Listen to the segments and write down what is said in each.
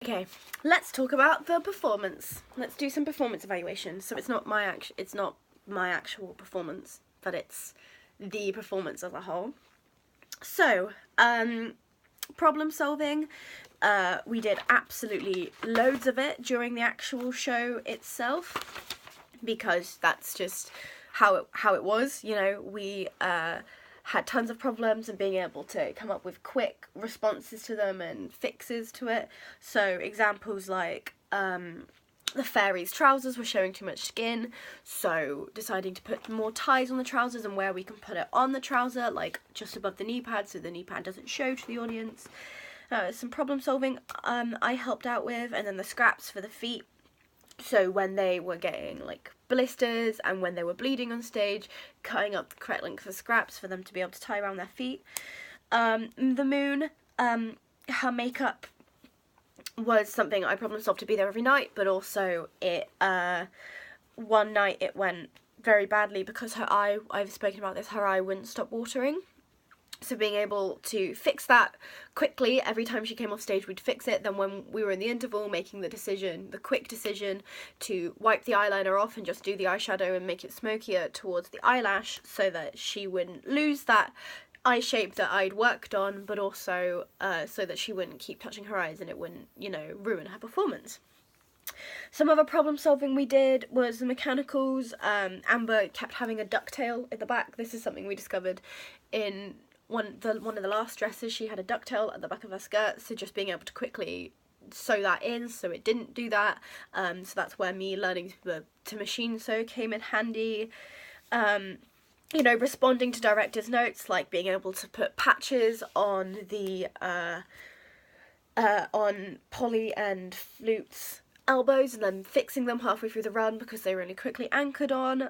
Okay, let's talk about the performance. Let's do some performance evaluation. So it's not my actual performance, but it's the performance as a whole. So, problem solving, we did absolutely loads of it during the actual show itself, because that's just how it was. You know, we had tons of problems and being able to come up with quick responses to them and fixes to it. So examples like the fairy's trousers were showing too much skin, so deciding to put more ties on the trousers and where we can put it on the trouser, like just above the knee pad so the knee pad doesn't show to the audience. Some problem solving I helped out with, and then the scraps for the feet. So when they were getting like blisters and when they were bleeding on stage, cutting up the correct length of scraps for them to be able to tie around their feet. The moon, her makeup was something I problem solved to be there every night, but also it one night it went very badly because her eye, I've spoken about this, her eye wouldn't stop watering. So being able to fix that quickly, every time she came off stage we'd fix it. Then when we were in the interval, making the quick decision to wipe the eyeliner off and just do the eyeshadow and make it smokier towards the eyelash so that she wouldn't lose that eye shape that I'd worked on, but also so that she wouldn't keep touching her eyes and it wouldn't, you know, ruin her performance. Some other problem solving we did was the mechanicals. Amber kept having a ducktail at the back. This is something we discovered in one of the last dresses. She had a ducktail at the back of her skirt, so just being able to quickly sew that in so it didn't do that. So that's where me learning to machine sew came in handy. You know, responding to director's notes, like being able to put patches on the on Polly and Flute's elbows and then fixing them halfway through the run because they were really quickly anchored on.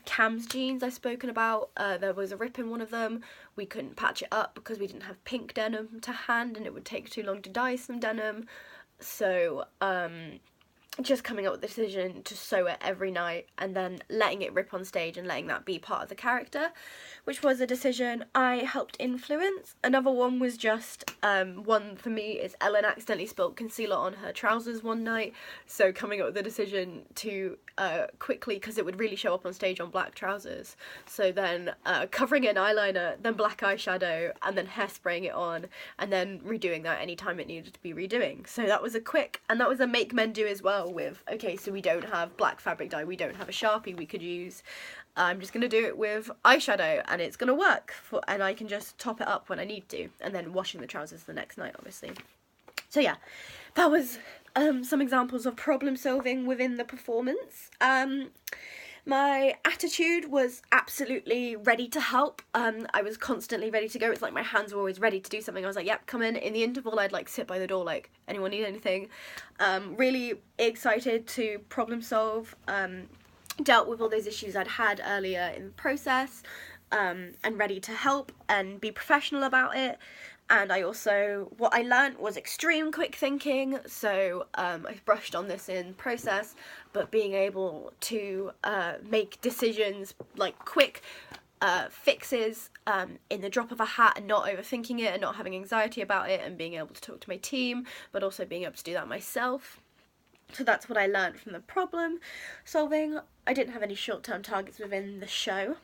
Cam's jeans I've spoken about, there was a rip in one of them. We couldn't patch it up because we didn't have pink denim to hand and it would take too long to dye some denim. So just coming up with the decision to sew it every night and then letting it rip on stage and letting that be part of the character, which was a decision I helped influence. Another one was just, one for me is Ellen accidentally spilled concealer on her trousers one night, so coming up with the decision to quickly, because it would really show up on stage on black trousers, so then covering it in eyeliner, then black eyeshadow, and then hairspraying it on, and then redoing that anytime it needed to be redoing. So that was a quick, and that was a make men do as well with, okay, so we don't have black fabric dye, we don't have a Sharpie we could use, I'm just going to do it with eyeshadow and it's going to work, and I can just top it up when I need to, and then washing the trousers the next night, obviously. So yeah, that was some examples of problem solving within the performance. My attitude was absolutely ready to help. I was constantly ready to go. It's like my hands were always ready to do something. I was like, yep, come in. In the interval, I'd like sit by the door like, anyone need anything? Really excited to problem solve. Dealt with all those issues I'd had earlier in the process, and ready to help and be professional about it. And I also, what I learnt was extreme quick thinking, so I've brushed on this in process, but being able to make decisions, like quick fixes in the drop of a hat and not overthinking it and not having anxiety about it, and being able to talk to my team, but also being able to do that myself. So that's what I learned from the problem solving. I didn't have any short-term targets within the show,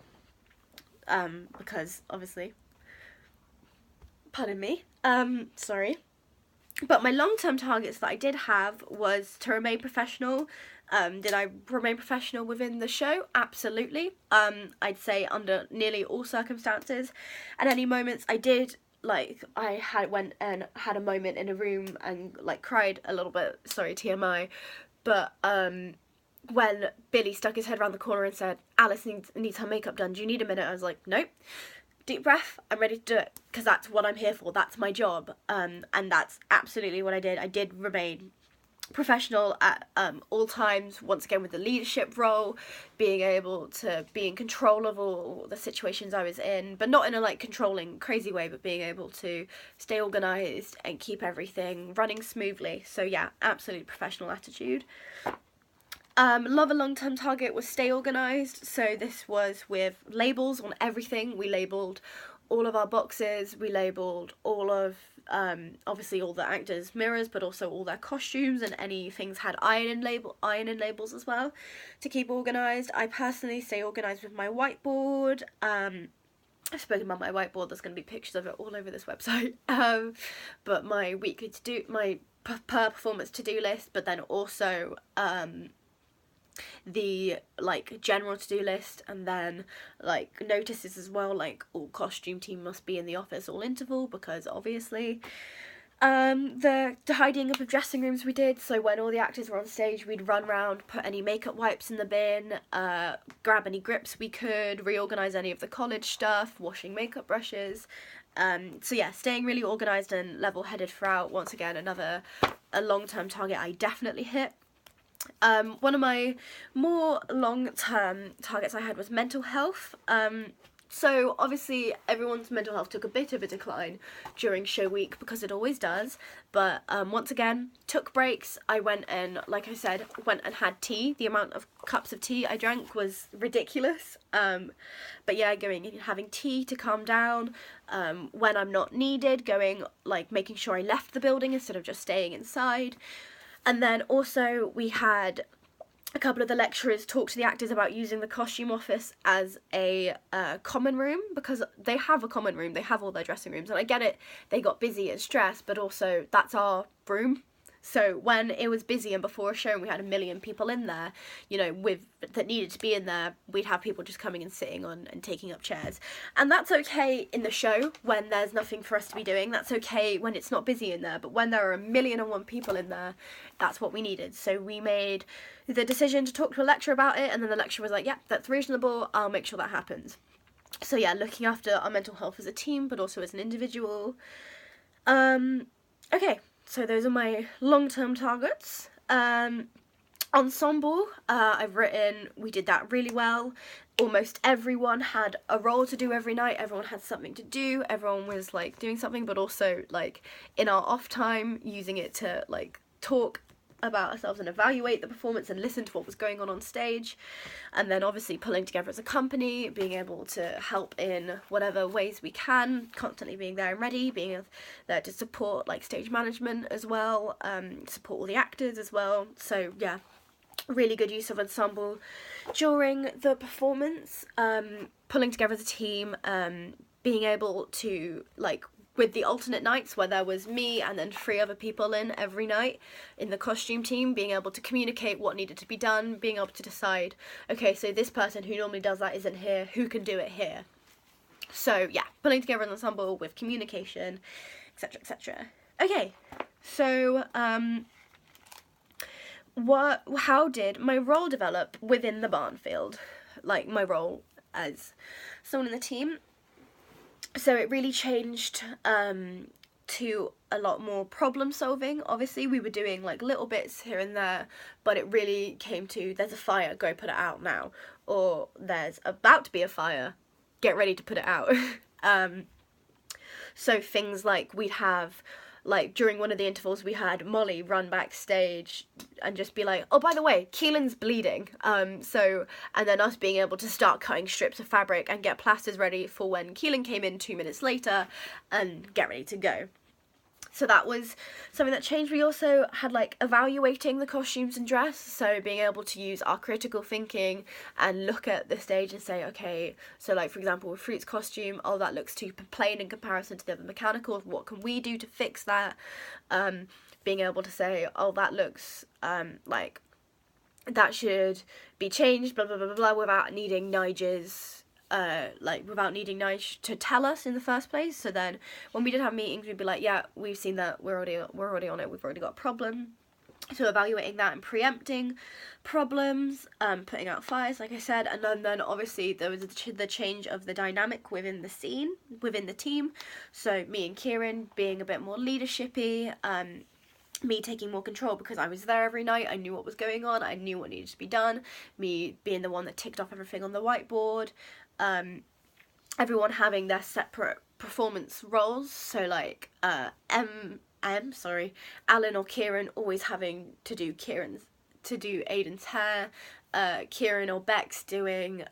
because obviously, pardon me, sorry. But my long-term targets that I did have was to remain professional. Did I remain professional within the show? Absolutely. I'd say under nearly all circumstances. At any moments I did, like, I went and had a moment in a room and like cried a little bit, sorry, TMI, but when Billy stuck his head around the corner and said, Alice needs her makeup done, do you need a minute? I was like, nope. Deep breath, I'm ready to do it, because that's what I'm here for, that's my job, and that's absolutely what I did. I did remain professional at all times, once again with the leadership role, being able to be in control of all the situations I was in, but not in a like controlling crazy way, but being able to stay organised and keep everything running smoothly. So yeah, absolute professional attitude. Love a long-term target was stay organised, so this was with labels on everything. We labelled all of our boxes, we labelled all of obviously all the actors' mirrors, but also all their costumes, and any things had iron in labels as well to keep organised. I personally stay organised with my whiteboard. I've spoken about my whiteboard. There's going to be pictures of it all over this website. But my weekly my per performance to-do list, but then also the like general to-do list, and then like notices as well, like all costume team must be in the office all interval, because obviously the tidying up of dressing rooms we did, so when all the actors were on stage we'd run around, put any makeup wipes in the bin, grab any grips we could, reorganise any of the college stuff, washing makeup brushes. So yeah, staying really organised and level-headed throughout. Once again, a long-term target I definitely hit. One of my more long-term targets I had was mental health. So obviously everyone's mental health took a bit of a decline during show week, because it always does, but once again, took breaks. I went and, like I said, went and had tea. The amount of cups of tea I drank was ridiculous. But yeah, going and having tea to calm down, when I'm not needed, going, like, making sure I left the building instead of just staying inside. And then also we had a couple of the lecturers talk to the actors about using the costume office as a common room, because they have a common room, they have all their dressing rooms, and I get it, they got busy and stressed, but also that's our room. So when it was busy and before a show and we had 1 million people in there, you know, that needed to be in there, we'd have people just coming and sitting on and taking up chairs. And that's okay in the show when there's nothing for us to be doing. That's okay when it's not busy in there. But when there are 1,000,001 people in there, that's what we needed. So we made the decision to talk to a lecturer about it, and then the lecturer was like, yeah, that's reasonable, I'll make sure that happens. So yeah, looking after our mental health as a team, but also as an individual. Okay. So those are my long-term targets. Ensemble, I've written, we did that really well. Almost everyone had a role to do every night. Everyone had something to do. Everyone was like doing something, but also like in our off time, using it to like talk about ourselves and evaluate the performance and listen to what was going on stage. And then obviously pulling together as a company, being able to help in whatever ways we can, constantly being there and ready, being there to support like stage management as well, support all the actors as well. So yeah, really good use of ensemble during the performance, pulling together as a team, being able to like, with the alternate nights where there was me and then 3 other people in every night in the costume team, being able to communicate what needed to be done, being able to decide, okay, so this person who normally does that isn't here, who can do it here? So yeah, pulling together an ensemble with communication, etc, etc. Okay, so how did my role develop within the Barnfield? Like my role as someone in the team. So it really changed to a lot more problem solving. Obviously we were doing like little bits here and there, but it really came to, there's a fire, go put it out now, or there's about to be a fire, get ready to put it out. So things like we'd have, like during one of the intervals we had Molly run backstage and just be like, oh, by the way, Keelan's bleeding. And then us being able to start cutting strips of fabric and get plasters ready for when Keelan came in 2 minutes later and get ready to go. So that was something that changed. We also had like evaluating the costumes and dress, so being able to use our critical thinking and look at the stage and say, okay, so like for example with Fruit's costume, oh, that looks too plain in comparison to the other mechanical, what can we do to fix that? Being able to say, oh, that looks like that should be changed, blah blah blah blah, blah, without needing Nigel's without needing Nige to tell us in the first place. So then when we did have meetings, we'd be like, yeah, we've seen that, we're already on it, we've already got a problem. So evaluating that and preempting problems, putting out fires, like I said, and then obviously there was the change of the dynamic within the scene, within the team. So me and Kieran being a bit more leadershipy, me taking more control because I was there every night, I knew what was going on, I knew what needed to be done, me being the one that ticked off everything on the whiteboard, everyone having their separate performance roles, so like Alan or Kieran always having to do Aiden's hair, Kieran or Bex doing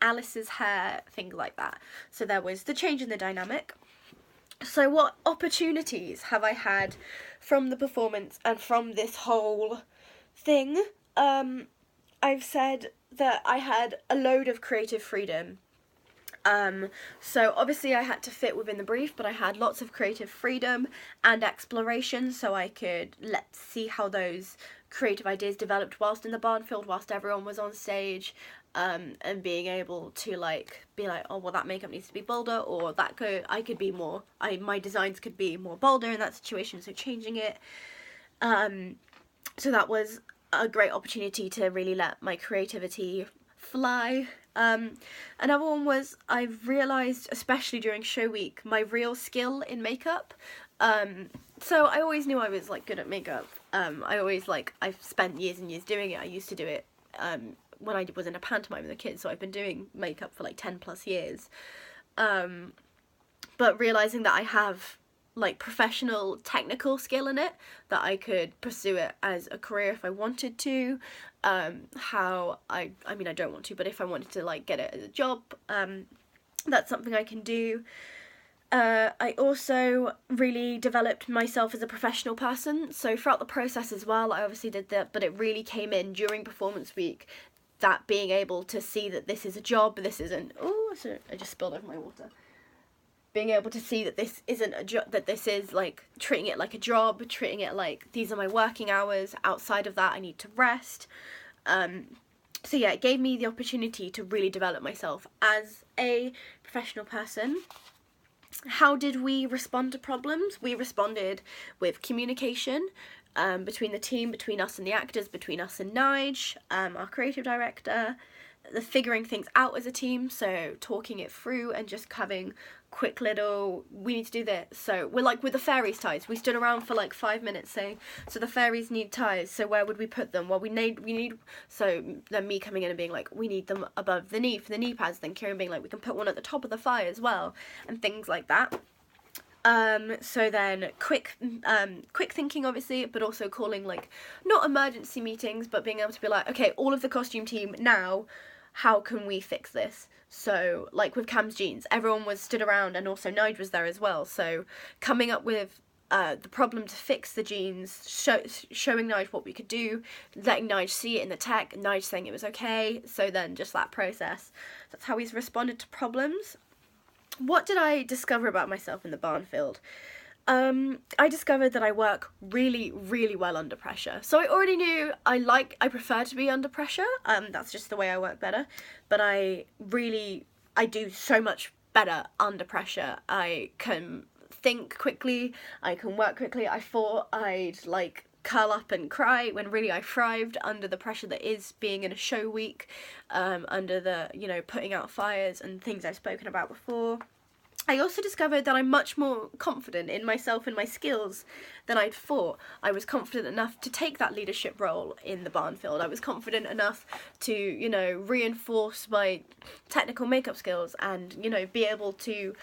Alice's hair, things like that. So there was the change in the dynamic. So what opportunities have I had from the performance and from this whole thing? I've said that I had a load of creative freedom. So obviously I had to fit within the brief, but I had lots of creative freedom and exploration, so I could let's see how those creative ideas developed whilst in the Barnfield, whilst everyone was on stage, and being able to like be like, oh well, that makeup needs to be bolder, or I could be more, my designs could be more bolder in that situation, so changing it. So that was a great opportunity to really let my creativity fly. Another one was I've realised, especially during show week, my real skill in makeup. So I always knew I was like good at makeup. I've spent years and years doing it. I used to do it when I was in a pantomime with the kids, so I've been doing makeup for like 10 plus years. But realising that I have like professional technical skill in it, that I could pursue it as a career if I wanted to. I mean I don't want to, but if I wanted to like get it as a job, that's something I can do. I also really developed myself as a professional person, so throughout the process as well I obviously did that, but it really came in during performance week, that being able to see that this is a job, this isn't, oh sorry, I just spilled over my water. Being able to see that this isn't a job, that this is like treating it like a job, treating it like these are my working hours, outside of that I need to rest. So yeah, it gave me the opportunity to really develop myself as a professional person. How did we respond to problems? We responded with communication between the team, between us and the actors, between us and Nige, our creative director, the figuring things out as a team, so talking it through and just having quick little, we need to do this. So we're like with the fairies ties, we stood around for like 5 minutes saying, so the fairies need ties, so where would we put them? Well, we need, so then me coming in and being like, we need them above the knee for the knee pads, then Kieran being like, we can put one at the top of the thigh as well, and things like that. So then quick thinking obviously, but also calling like, not emergency meetings, but being able to be like, okay, all of the costume team now, how can we fix this? So like with Cam's jeans, everyone was stood around, and also Nige was there as well, so coming up with the problem to fix the jeans, showing Nige what we could do, letting Nige see it in the tech, Nige saying it was okay, so then just that process. That's how he's responded to problems. What did I discover about myself in the Barnfield? I discovered that I work really, really well under pressure. So I already knew I prefer to be under pressure. That's just the way I work better. But I do so much better under pressure. I can think quickly. I can work quickly. I thought I'd like curl up and cry when really I thrived under the pressure that is being in a show week, under the, putting out fires and things I've spoken about before. I also discovered that I'm much more confident in myself and my skills than I'd thought. I was confident enough to take that leadership role in the Barnfield. I was confident enough to, reinforce my technical makeup skills and, be able to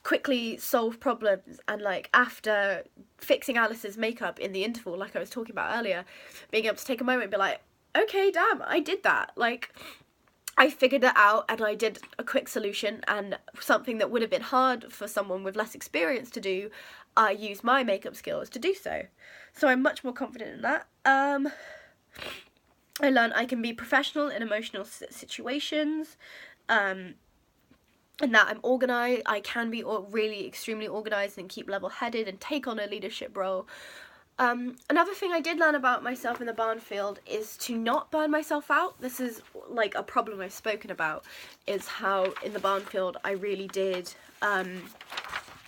quickly solve problems. And like after fixing Alice's makeup in the interval, like I was talking about earlier, being able to take a moment and be like, okay, damn, I did that. Like, I figured it out and I did a quick solution, and something that would have been hard for someone with less experience to do, I used my makeup skills to do so. So I'm much more confident in that. I learned I can be professional in emotional situations, and that I'm organised. I can be really extremely organised and keep level-headed and take on a leadership role. Another thing I did learn about myself in the Barnfield is to not burn myself out. This is like a problem I've spoken about, is how in the Barnfield I really did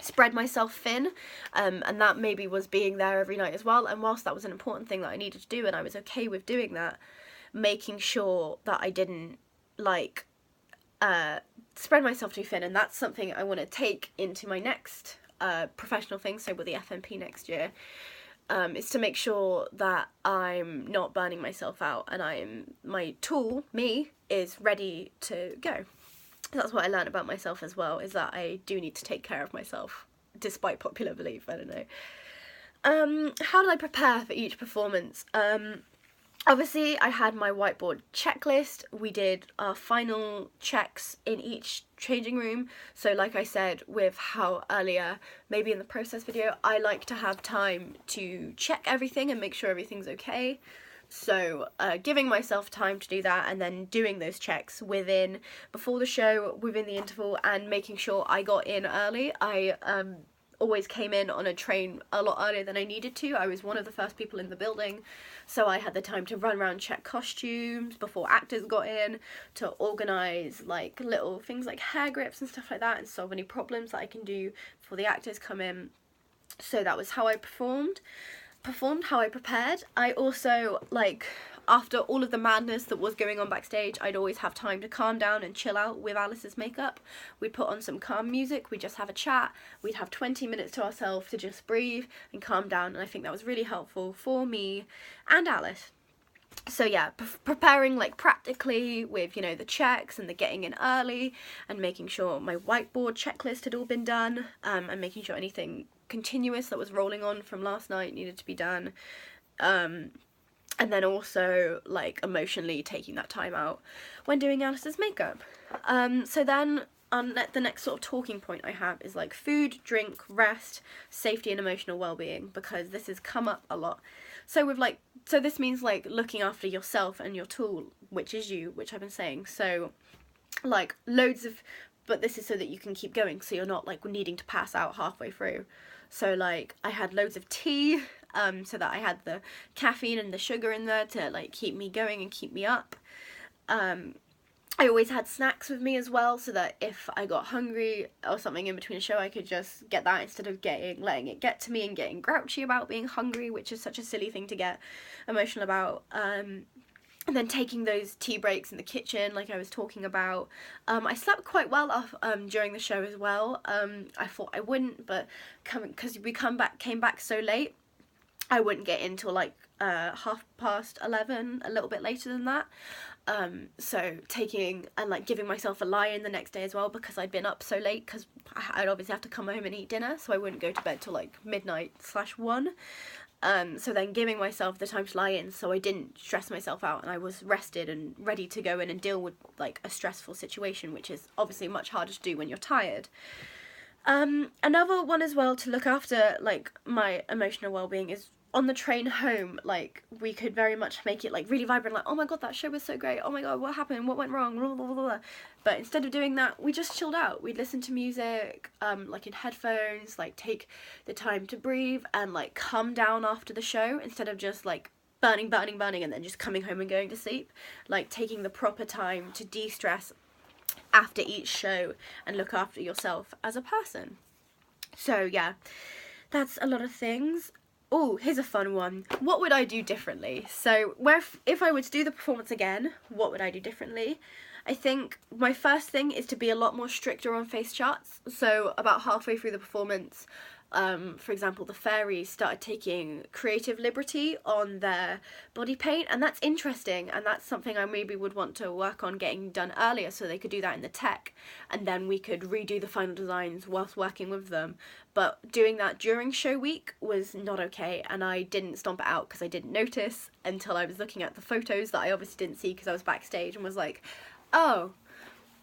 spread myself thin, and that maybe was being there every night as well. And whilst that was an important thing that I needed to do and I was okay with doing that, making sure that I didn't like spread myself too thin, and that's something I want to take into my next professional thing, so with the FMP next year. Is to make sure that I'm not burning myself out and my tool, me, is ready to go. That's what I learned about myself as well, is that I do need to take care of myself, despite popular belief, I don't know. How did I prepare for each performance? Obviously, I had my whiteboard checklist. We did our final checks in each changing room. So like I said with how earlier, maybe in the process video, I like to have time to check everything and make sure everything's okay. So giving myself time to do that, and then doing those checks before the show, within the interval, and making sure I got in early. I always came in on a train a lot earlier than I needed to. I was one of the first people in the building, so I had the time to run around, check costumes before actors got in, to organise like little things like hair grips and stuff like that, and solve any problems that I can do before the actors come in. So that was how I performed, how I prepared. I also, like, after all of the madness that was going on backstage, I'd always have time to calm down and chill out with Alice's makeup. We'd put on some calm music, we'd just have a chat, we'd have 20 minutes to ourselves to just breathe and calm down, and I think that was really helpful for me and Alice. So yeah, preparing like practically with, you know, the checks and the getting in early, and making sure my whiteboard checklist had all been done, and making sure anything continuous that was rolling on from last night needed to be done. And then also like emotionally taking that time out when doing Alice's makeup. So then the next sort of talking point I have is like food, drink, rest, safety and emotional well-being, because this has come up a lot. So this means like looking after yourself and your tool, which is you, which I've been saying. So like but this is so that you can keep going, so you're not like needing to pass out halfway through. So like I had loads of tea, so that I had the caffeine and the sugar in there to like keep me going and keep me up. I always had snacks with me as well, so that if I got hungry or something in between a show, I could just get that instead of letting it get to me and getting grouchy about being hungry, which is such a silly thing to get emotional about. And then taking those tea breaks in the kitchen, like I was talking about. I slept quite well during the show as well. I thought I wouldn't, but because we came back so late, I wouldn't get in till like 11:30, a little bit later than that. So taking and like giving myself a lie-in the next day as well, because I'd been up so late, because I'd obviously have to come home and eat dinner, so I wouldn't go to bed till like midnight/1. So then giving myself the time to lie in, so I didn't stress myself out, and I was rested and ready to go in and deal with like a stressful situation, which is obviously much harder to do when you're tired. Another one as well to look after like my emotional well-being is on the train home. Like we could very much make it like really vibrant, like, oh my god, that show was so great, oh my god, what happened, what went wrong, blah, blah, blah, blah. But instead of doing that, we just chilled out. We'd listen to music, like in headphones, like take the time to breathe and like calm down after the show, instead of just like burning and then just coming home and going to sleep. Like taking the proper time to de-stress after each show and look after yourself as a person. So yeah, that's a lot of things. Oh, here's a fun one. What would I do differently? So if I were to do the performance again, what would I do differently? I think my first thing is to be a lot more stricter on face charts. So about halfway through the performance, for example, the fairies started taking creative liberty on their body paint, and that's interesting, and that's something I maybe would want to work on getting done earlier, so they could do that in the tech, and then we could redo the final designs whilst working with them. But doing that during show week was not okay, and I didn't stomp it out because I didn't notice until I was looking at the photos that I obviously didn't see because I was backstage, and was like, oh,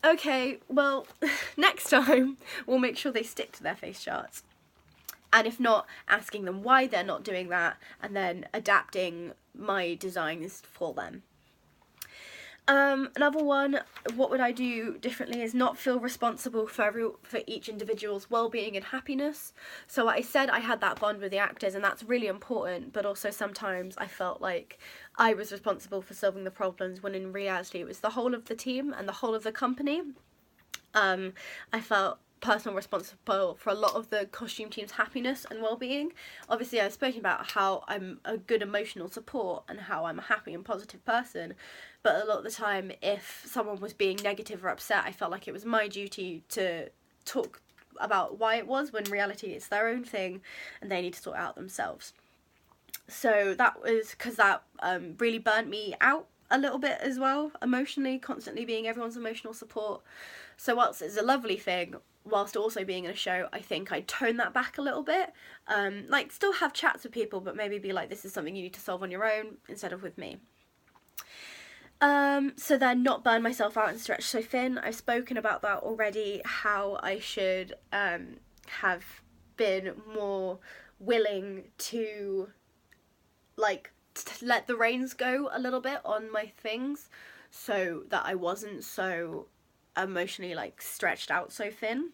okay, well, next time we'll make sure they stick to their face charts. And if not, asking them why they're not doing that, and then adapting my designs for them. Another one, what would I do differently, is not feel responsible for each individual's well-being and happiness. So I said I had that bond with the actors, and that's really important, but also sometimes I felt like I was responsible for solving the problems, when in reality it was the whole of the team and the whole of the company. I felt personal responsible for a lot of the costume team's happiness and well-being. Obviously I've spoken about how I'm a good emotional support and how I'm a happy and positive person, but a lot of the time if someone was being negative or upset, I felt like it was my duty to talk about why it was, when in reality it's their own thing and they need to sort it out themselves. So that was because that really burnt me out a little bit as well, emotionally, constantly being everyone's emotional support. So whilst it's a lovely thing, whilst also being in a show, I think I'd tone that back a little bit. Like still have chats with people, but maybe be like, this is something you need to solve on your own instead of with me. So then not burn myself out and stretch so thin. I've spoken about that already, how I should have been more willing to like let the reins go a little bit on my things, so that I wasn't so emotionally like stretched out so thin,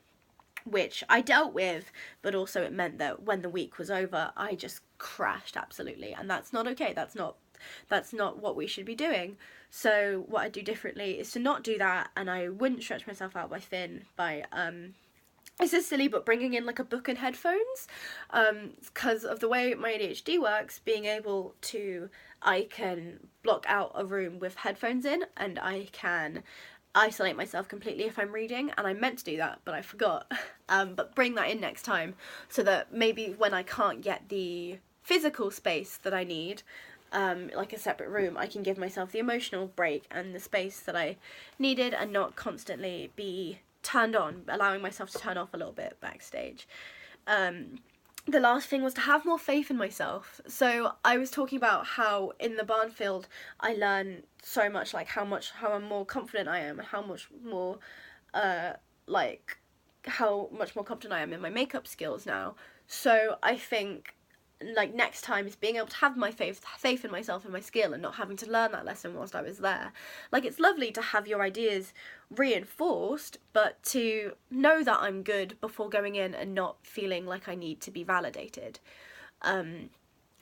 which I dealt with, but also it meant that when the week was over I just crashed absolutely, and that's not okay. That's not what we should be doing. So what I do differently is to not do that, and I wouldn't stretch myself out by thin by this is silly, but bringing in like a book and headphones, because of the way my ADHD works, being able to, I can block out a room with headphones in, and I can isolate myself completely if I'm reading, and I meant to do that but I forgot. But bring that in next time, so that maybe when I can't get the physical space that I need, like a separate room, I can give myself the emotional break and the space that I needed, and not constantly be turned on, allowing myself to turn off a little bit backstage. The last thing was to have more faith in myself. So I was talking about how in the Barnfield I learn so much, like how I'm more confident I am, and how much more confident I am in my makeup skills now. So I think like next time is being able to have my faith in myself and my skill, and not having to learn that lesson whilst I was there. Like, it's lovely to have your ideas reinforced, but to know that I'm good before going in and not feeling like I need to be validated. And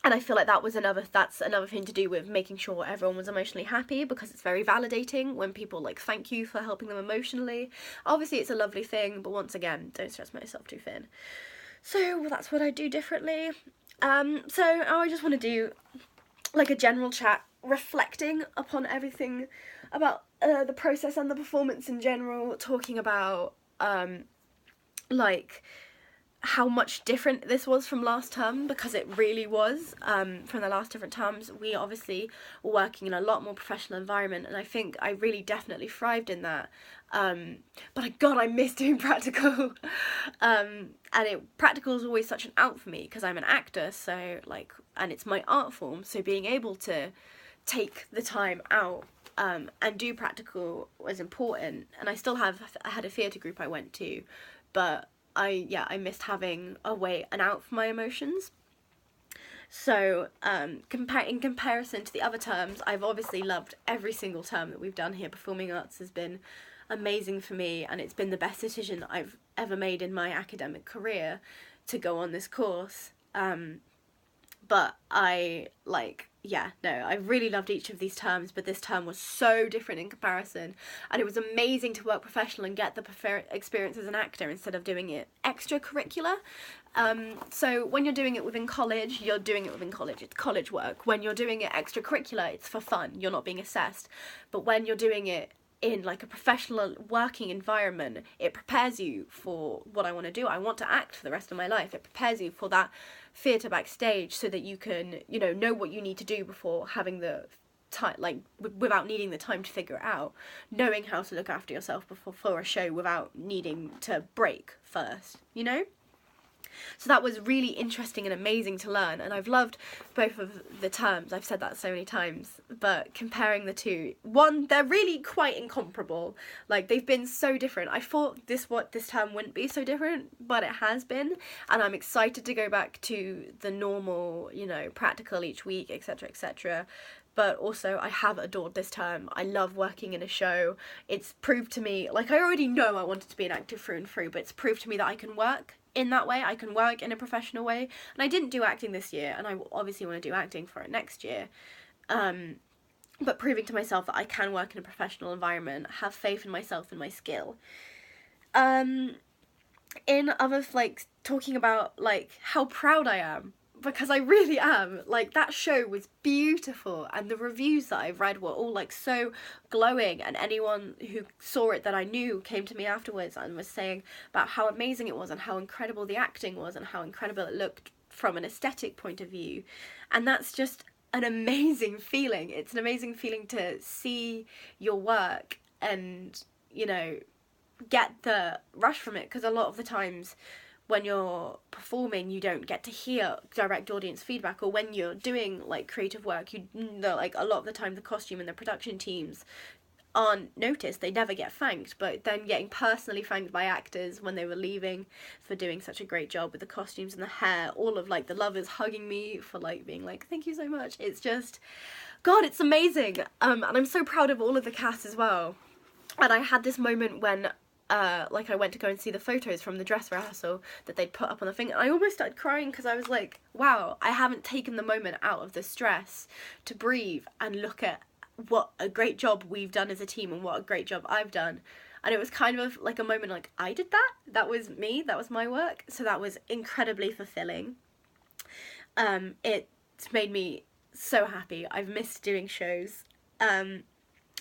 I feel like that's another thing to do with making sure everyone was emotionally happy, because it's very validating when people like thank you for helping them emotionally. Obviously it's a lovely thing, but once again, don't stress myself too thin. So that's what I do differently. So I just want to do like a general chat reflecting upon everything about the process and the performance in general, talking about like how much different this was from last term, because it really was. From the last different terms, we obviously were working in a lot more professional environment, and I think I really definitely thrived in that. But God, I miss doing practical. Practical is always such an out for me, because I'm an actor, so like, and it's my art form, so being able to take the time out and do practical was important. And I had a theatre group I went to, but I missed having a way and out for my emotions. So in comparison to the other terms, I've obviously loved every single term that we've done here. Performing arts has been amazing for me, and it's been the best decision I've ever made in my academic career to go on this course. But I really loved each of these terms, but this term was so different in comparison, and it was amazing to work professional and get the experience as an actor instead of doing it extracurricular. So when you're doing it within college, you're doing it within college, it's college work. When you're doing it extracurricular, it's for fun, you're not being assessed. But when you're doing it in like a professional working environment, it prepares you for what I want to do. I want to act for the rest of my life. It prepares you for that theatre backstage, so that you can, know what you need to do before having the time, like without needing the time to figure it out, knowing how to look after yourself before for a show without needing to break first, So that was really interesting and amazing to learn, and I've loved both of the terms. I've said that so many times, but comparing the two, they're really quite incomparable. Like, they've been so different. I thought this term wouldn't be so different, but it has been, and I'm excited to go back to the normal, practical each week, etc., etc. But also, I have adored this term. I love working in a show. It's proved to me, like, I already know I wanted to be an actor through and through, but it's proved to me that I can work in that way. I can work in a professional way. And I didn't do acting this year, and I obviously want to do acting for it next year. But proving to myself that I can work in a professional environment, have faith in myself and my skill. In other, like, talking about, like, how proud I am, because I really am. Like, that show was beautiful, and the reviews that I've read were all like so glowing, and anyone who saw it that I knew came to me afterwards and was saying about how amazing it was, and how incredible the acting was, and how incredible it looked from an aesthetic point of view. And that's just an amazing feeling. It's an amazing feeling to see your work and, get the rush from it, because a lot of the times when you're performing, you don't get to hear direct audience feedback, or when you're doing like creative work, you know, like a lot of the time the costume and the production teams aren't noticed, they never get thanked, but then getting personally thanked by actors when they were leaving for doing such a great job with the costumes and the hair, all of like the lovers hugging me for like being like, thank you so much, it's just, God, it's amazing. And I'm so proud of all of the cast as well. And I had this moment when like I went to go and see the photos from the dress rehearsal that they'd put up on the thing, and I almost started crying because I was like, wow, I haven't taken the moment out of the stress to breathe and look at what a great job we've done as a team and what a great job I've done. And it was kind of like a moment like, I did that was me, that was my work. So that was incredibly fulfilling. It's made me so happy. I've missed doing shows.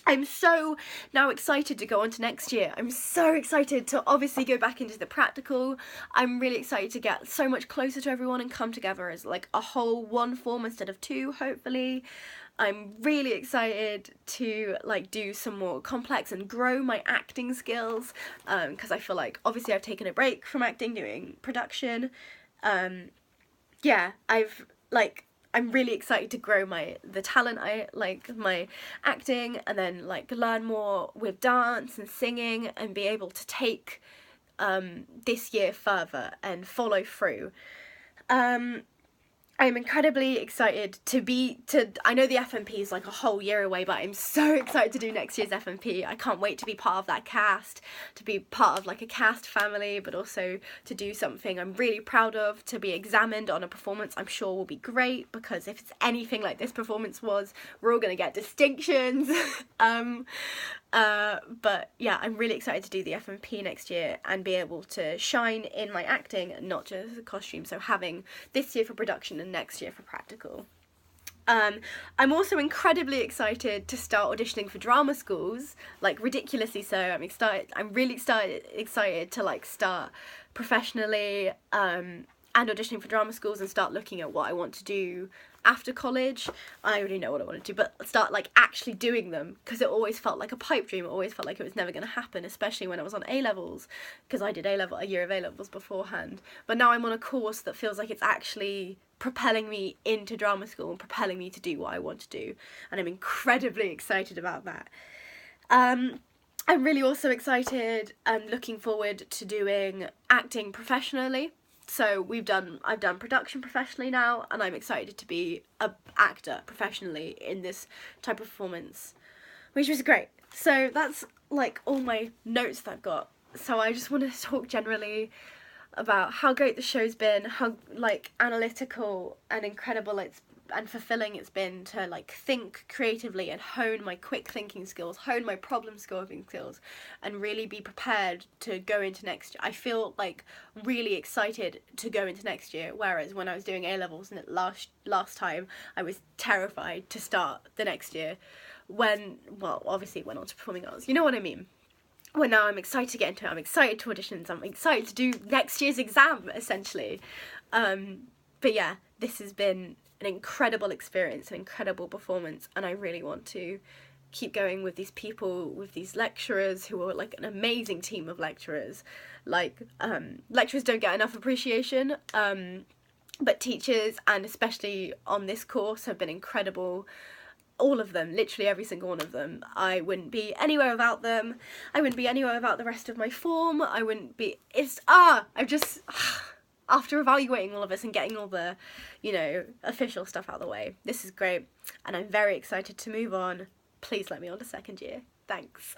I'm so now excited to go on to next year. I'm so excited to obviously go back into the practical. I'm really excited to get so much closer to everyone and come together as like a whole one form instead of two, hopefully. I'm really excited to like do some more complex and grow my acting skills, because I feel like obviously I've taken a break from acting, doing production. Yeah, I'm really excited to grow the talent I like, my acting, and then like learn more with dance and singing and be able to take this year further and follow through. I'm incredibly excited I know the FMP is like a whole year away, but I'm so excited to do next year's FMP. I can't wait to be part of that cast, to be part of like a cast family, but also to do something I'm really proud of, to be examined on a performance I'm sure will be great, because if it's anything like this performance was, we're all going to get distinctions. But yeah, I'm really excited to do the FMP next year and be able to shine in my acting, not just the costume. So having this year for production and next year for practical. I'm also incredibly excited to start auditioning for drama schools, like ridiculously so. I'm really excited to like start professionally and auditioning for drama schools and start looking at what I want to do after college. I already know what I want to do, but start like actually doing them, because it always felt like a pipe dream. It always felt like it was never going to happen, especially when I was on A-levels, because I did a year of A-levels beforehand. But now I'm on a course that feels like it's actually propelling me into drama school and propelling me to do what I want to do, and I'm incredibly excited about that. I'm really also excited and looking forward to doing acting professionally. So I've done production professionally now, and I'm excited to be an actor professionally in this type of performance, which was great. So that's like all my notes that I've got. So I just want to talk generally about how great the show's been, how like analytical and incredible and fulfilling it's been to like think creatively and hone my quick thinking skills, hone my problem solving skills, and really be prepared to go into next year. I feel like really excited to go into next year, whereas when I was doing A-levels and last time I was terrified to start the next year obviously went on to performing arts, you know what I mean. Well, now I'm excited to get into it. I'm excited to auditions. I'm excited to do next year's exam, essentially. But yeah, this has been an incredible experience, an incredible performance, and I really want to keep going with these people, with these lecturers who are like an amazing team of lecturers. Like, lecturers don't get enough appreciation, but teachers, and especially on this course, have been incredible. All of them, literally every single one of them. I wouldn't be anywhere without them. I wouldn't be anywhere without the rest of my form. After evaluating all of this and getting all the, official stuff out of the way, this is great, and I'm very excited to move on. Please let me on to second year. Thanks.